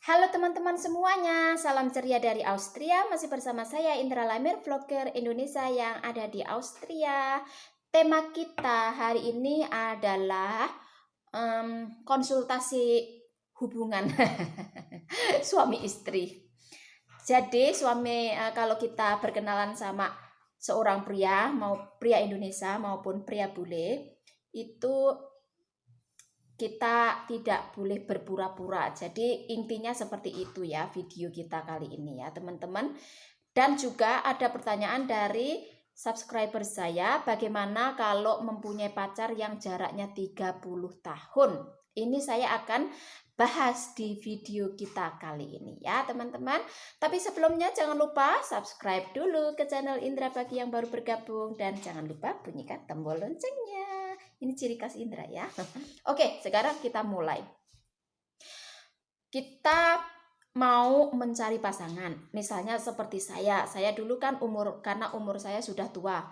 Halo teman-teman semuanya, salam ceria dari Austria. Masih bersama saya Indra Lamir, vlogger Indonesia yang ada di Austria. Tema kita hari ini adalah konsultasi hubungan suami istri. Jadi kalau kita berkenalan sama seorang pria, mau pria Indonesia maupun pria bule, itu kita tidak boleh berpura-pura. Jadi intinya seperti itu ya video kita kali ini ya teman-teman. Dan juga ada pertanyaan dari subscriber saya, bagaimana kalau mempunyai pacar yang jaraknya 30 tahun. Ini saya akan bahas di video kita kali ini ya teman-teman. Tapi sebelumnya jangan lupa subscribe dulu ke channel Indra bagi yang baru bergabung. Dan jangan lupa bunyikan tombol loncengnya. Ini ciri khas Indra ya. Oke, sekarang kita mulai. Kita mau mencari pasangan. Misalnya seperti saya dulu kan karena umur saya sudah tua.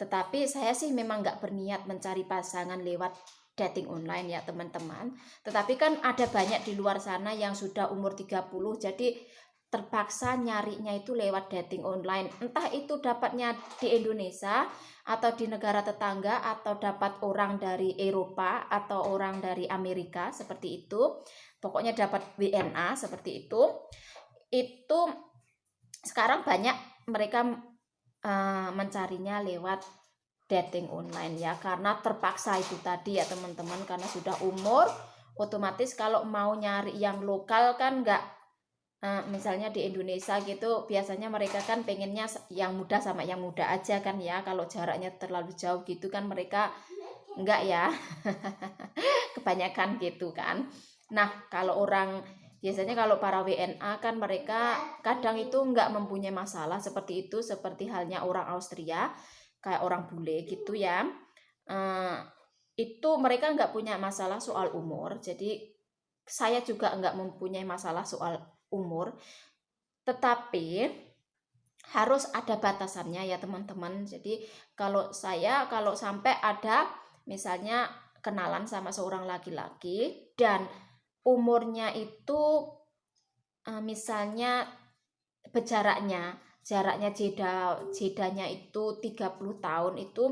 Tetapi saya sih memang nggak berniat mencari pasangan lewat dating online ya teman-teman. Tetapi kan ada banyak di luar sana yang sudah umur 30, jadi terpaksa nyarinya itu lewat dating online. Entah itu dapatnya di Indonesia atau di negara tetangga, atau dapat orang dari Eropa atau orang dari Amerika seperti itu. Pokoknya dapat WNA seperti itu. Itu sekarang banyak mereka mencarinya lewat dating online ya, karena terpaksa itu tadi ya teman-teman, karena sudah umur, otomatis kalau mau nyari yang lokal kan nggak, misalnya di Indonesia gitu biasanya mereka kan pengennya yang muda sama yang muda aja kan ya, kalau jaraknya terlalu jauh gitu kan mereka enggak ya. Kebanyakan gitu kan. Nah kalau biasanya kalau para WNA kan mereka kadang itu enggak mempunyai masalah seperti itu, seperti halnya orang Austria kayak orang bule gitu ya. Itu mereka enggak punya masalah soal umur, jadi saya juga enggak mempunyai masalah soal umur, tetapi harus ada batasannya ya teman-teman. Jadi kalau sampai ada misalnya kenalan sama seorang laki-laki dan umurnya itu misalnya jaraknya jedanya itu 30 tahun, itu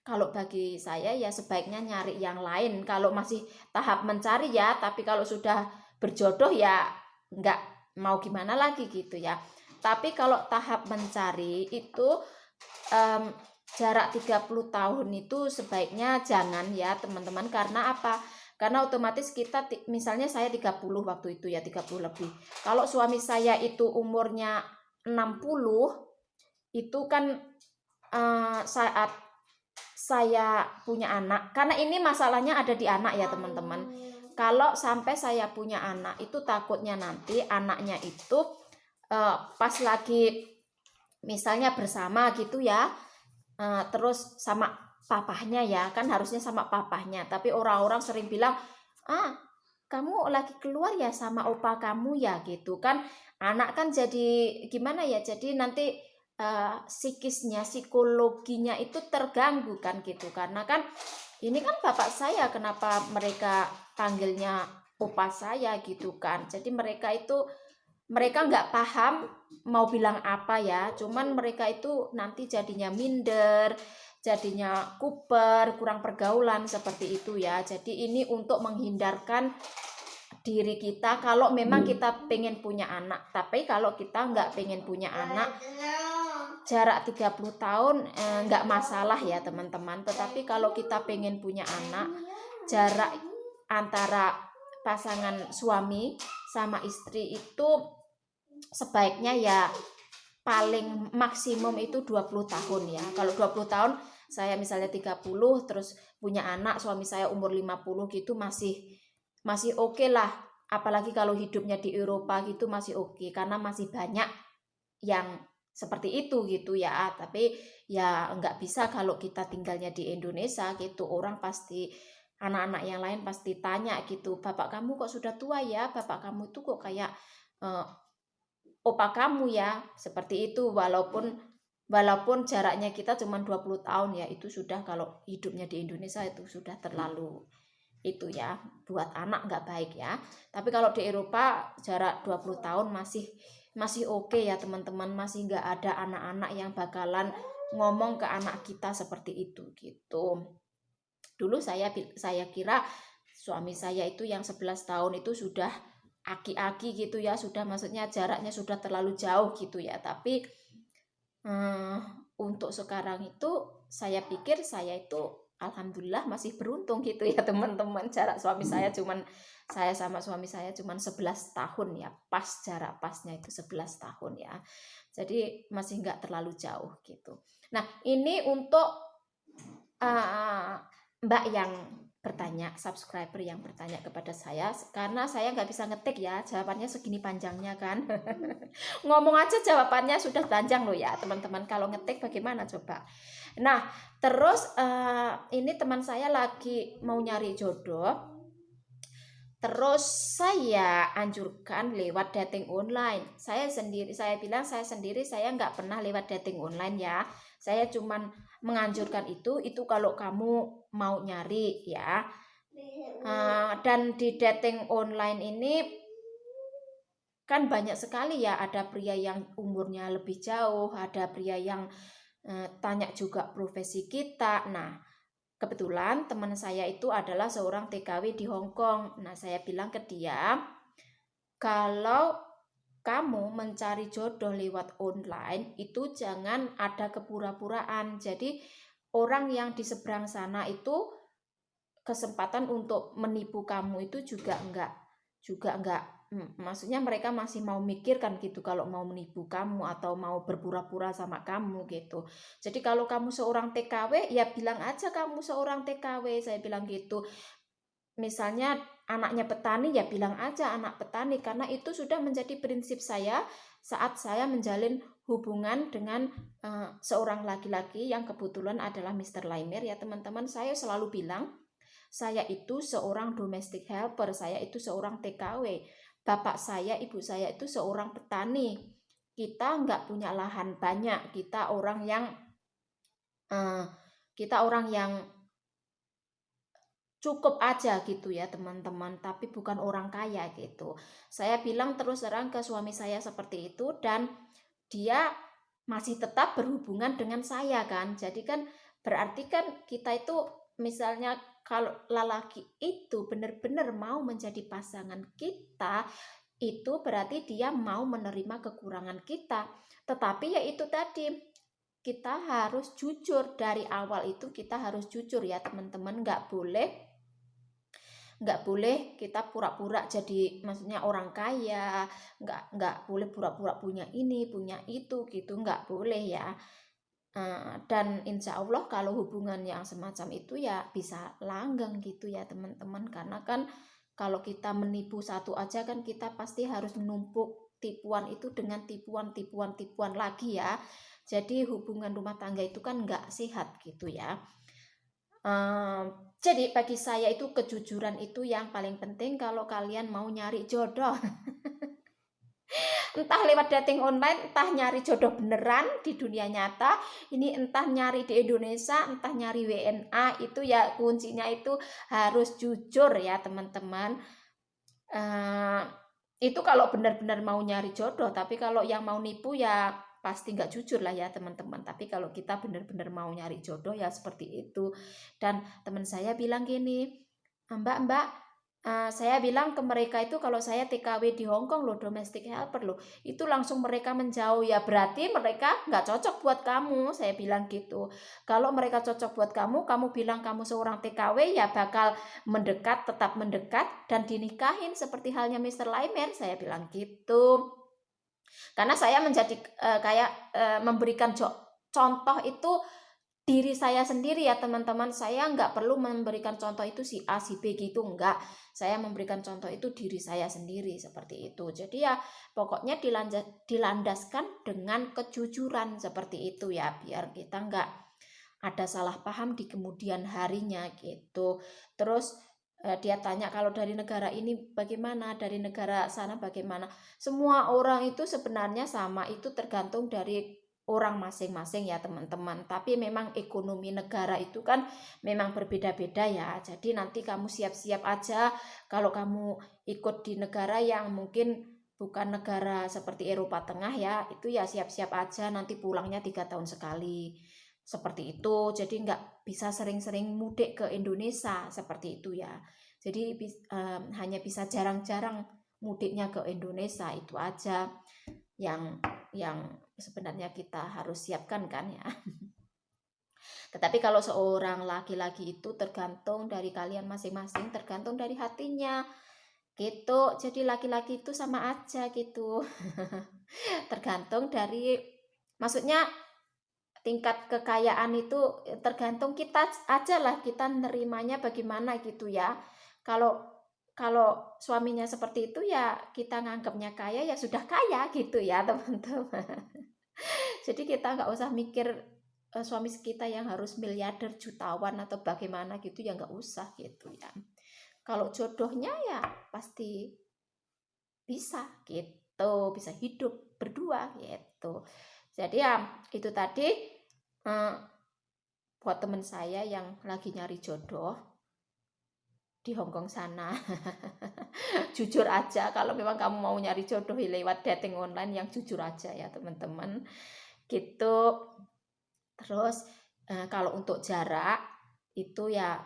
kalau bagi saya ya sebaiknya nyari yang lain kalau masih tahap mencari ya. Tapi kalau sudah berjodoh ya nggak mau gimana lagi gitu ya. Tapi kalau tahap mencari itu jarak 30 tahun itu sebaiknya jangan ya teman-teman. Karena apa? Karena otomatis kita, misalnya saya 30 waktu itu ya, 30 lebih. Kalau suami saya itu umurnya 60, itu kan saat saya punya anak, karena ini masalahnya ada di anak ya teman-teman. Kalau sampai saya punya anak, itu takutnya nanti anaknya itu pas lagi misalnya bersama gitu ya, terus sama papahnya ya, kan harusnya sama papahnya, tapi orang-orang sering bilang, kamu lagi keluar ya sama opa kamu ya gitu kan. Anak kan jadi gimana ya, jadi nanti psikologinya itu terganggu kan gitu. Karena kan ini kan bapak saya, kenapa mereka panggilnya opa saya gitu kan. Jadi mereka nggak paham mau bilang apa ya, cuman mereka itu nanti jadinya minder, jadinya kuper, kurang pergaulan seperti itu ya. Jadi ini untuk menghindarkan diri kita kalau memang kita pengen punya anak. Tapi kalau kita nggak pengen punya anak, jarak 30 tahun nggak masalah ya teman-teman. Tetapi kalau kita pengen punya anak, jarak antara pasangan suami sama istri itu sebaiknya ya paling maksimum itu 20 tahun ya. Kalau 20 tahun, saya misalnya 30 terus punya anak, suami saya umur 50 gitu, masih oke lah. Apalagi kalau hidupnya di Eropa gitu masih oke, karena masih banyak yang seperti itu gitu ya. Tapi ya nggak bisa kalau kita tinggalnya di Indonesia gitu. Orang pasti, anak-anak yang lain pasti tanya gitu, bapak kamu kok sudah tua ya, bapak kamu tuh kok kayak opa kamu ya, seperti itu. Walaupun jaraknya kita cuma 20 tahun ya, itu sudah, kalau hidupnya di Indonesia itu sudah terlalu itu ya, buat anak nggak baik ya. Tapi kalau di Eropa jarak 20 tahun masih oke ya teman-teman, masih nggak ada anak-anak yang bakalan ngomong ke anak kita seperti itu gitu. Dulu saya kira suami saya itu yang 11 tahun itu sudah aki-aki gitu ya, sudah maksudnya jaraknya sudah terlalu jauh gitu ya. Tapi untuk sekarang itu saya pikir saya itu alhamdulillah masih beruntung gitu ya teman-teman. Jarak saya sama suami saya cuman 11 tahun ya, pas jarak pasnya itu 11 tahun ya. Jadi masih nggak terlalu jauh gitu. Nah ini untuk Mbak yang bertanya, subscriber yang bertanya kepada saya, karena saya nggak bisa ngetik ya, jawabannya segini panjangnya kan. Ngomong aja jawabannya sudah panjang loh ya teman-teman, kalau ngetik bagaimana coba. Nah terus ini teman saya lagi mau nyari jodoh, terus saya anjurkan lewat dating online. Saya bilang saya sendiri saya nggak pernah lewat dating online ya. Saya cuman menganjurkan itu kalau kamu mau nyari ya. Dan di dating online ini kan banyak sekali ya, ada pria yang umurnya lebih jauh, ada pria yang tanya juga profesi kita. Nah kebetulan teman saya itu adalah seorang TKW di Hong Kong. Nah saya bilang ke dia, kalau kamu mencari jodoh lewat online itu jangan ada kepura-puraan. Jadi orang yang di seberang sana itu kesempatan untuk menipu kamu itu juga enggak, maksudnya mereka masih mau mikirkan gitu kalau mau menipu kamu atau mau berpura-pura sama kamu gitu. Jadi kalau kamu seorang TKW ya bilang aja kamu seorang TKW, saya bilang gitu. Misalnya anaknya petani ya bilang aja anak petani, karena itu sudah menjadi prinsip saya saat saya menjalin hubungan dengan seorang laki-laki yang kebetulan adalah Mr. Laimer ya teman-teman. Saya selalu bilang saya itu seorang domestic helper, saya itu seorang TKW. Bapak saya, ibu saya itu seorang petani. Kita nggak punya lahan banyak, kita orang yang cukup aja gitu ya teman-teman, tapi bukan orang kaya gitu. Saya bilang terus terang ke suami saya seperti itu, dan dia masih tetap berhubungan dengan saya kan. Jadi kan berarti kan kita itu misalnya kalau lelaki itu benar-benar mau menjadi pasangan kita, itu berarti dia mau menerima kekurangan kita. Tetapi ya itu tadi, kita harus jujur dari awal, itu kita harus jujur ya teman-teman. Nggak boleh kita pura-pura jadi maksudnya orang kaya, nggak boleh pura-pura punya ini punya itu gitu, nggak boleh ya. Dan insya Allah kalau hubungan yang semacam itu ya bisa langgeng gitu ya teman-teman, karena kan kalau kita menipu satu aja kan kita pasti harus menumpuk tipuan itu dengan tipuan lagi ya. Jadi hubungan rumah tangga itu kan nggak sehat gitu ya. Jadi bagi saya itu kejujuran itu yang paling penting kalau kalian mau nyari jodoh. Entah lewat dating online, entah nyari jodoh beneran di dunia nyata, ini entah nyari di Indonesia, entah nyari WNA, itu ya kuncinya itu harus jujur ya teman-teman. Itu kalau benar-benar mau nyari jodoh, tapi kalau yang mau nipu ya pasti nggak jujur lah ya teman-teman. Tapi kalau kita benar-benar mau nyari jodoh ya seperti itu. Dan teman saya bilang gini, Mbak, saya bilang ke mereka itu kalau saya TKW di Hong Kong loh, domestic helper loh, itu langsung mereka menjauh, ya berarti mereka nggak cocok buat kamu, saya bilang gitu. Kalau mereka cocok buat kamu bilang kamu seorang TKW ya bakal mendekat, tetap mendekat dan dinikahin seperti halnya Mr. Laimer, saya bilang gitu. Karena saya menjadi memberikan contoh itu diri saya sendiri ya teman-teman. Saya nggak perlu memberikan contoh itu si A si B gitu, enggak. Saya memberikan contoh itu diri saya sendiri seperti itu. Jadi ya pokoknya dilandaskan dengan kejujuran seperti itu ya, biar kita nggak ada salah paham di kemudian harinya gitu. Terus dia tanya kalau dari negara ini bagaimana, dari negara sana bagaimana. Semua orang itu sebenarnya sama, itu tergantung dari orang masing-masing ya teman-teman. Tapi memang ekonomi negara itu kan memang berbeda-beda ya. Jadi nanti kamu siap-siap aja kalau kamu ikut di negara yang mungkin bukan negara seperti Eropa Tengah ya, itu ya siap-siap aja nanti pulangnya 3 tahun sekali. Seperti itu, jadi nggak bisa sering-sering mudik ke Indonesia seperti itu ya. Jadi hanya bisa jarang-jarang mudiknya ke Indonesia, itu aja yang sebenarnya kita harus siapkan kan ya. Tetapi kalau seorang laki-laki itu tergantung dari kalian masing-masing, tergantung dari hatinya gitu. Jadi laki-laki itu sama aja gitu. Tergantung dari, maksudnya tingkat kekayaan itu tergantung kita aja lah, kita nerimanya bagaimana gitu ya. Kalau kalau suaminya seperti itu ya kita nganggapnya kaya ya sudah kaya gitu ya teman-teman. Jadi kita nggak usah mikir suami kita yang harus miliarder jutawan atau bagaimana gitu ya, nggak usah gitu ya. Kalau jodohnya ya pasti bisa gitu, bisa hidup berdua gitu. Jadi ya itu tadi buat temen saya yang lagi nyari jodoh di Hongkong sana. Jujur aja kalau memang kamu mau nyari jodoh lewat dating online, yang jujur aja ya teman-teman gitu. Terus kalau untuk jarak itu ya,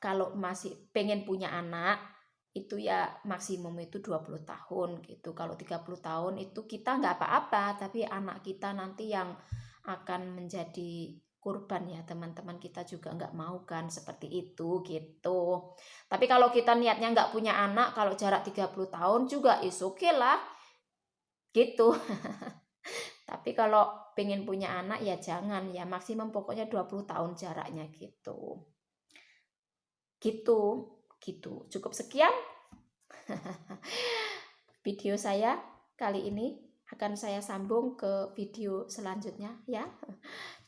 kalau masih pengen punya anak itu ya maksimum itu 20 tahun gitu. Kalau 30 tahun itu kita nggak apa-apa, tapi anak kita nanti yang akan menjadi kurban ya teman-teman, kita juga nggak mau kan seperti itu gitu. Tapi kalau kita niatnya nggak punya anak, kalau jarak 30 tahun juga is okay lah gitu. Tapi kalau pengen punya anak ya jangan ya, maksimum pokoknya 20 tahun jaraknya gitu. Gitu, gitu. Cukup sekian video saya kali ini. Akan saya sambung ke video selanjutnya ya.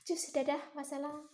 Cus, dadah, wassalam.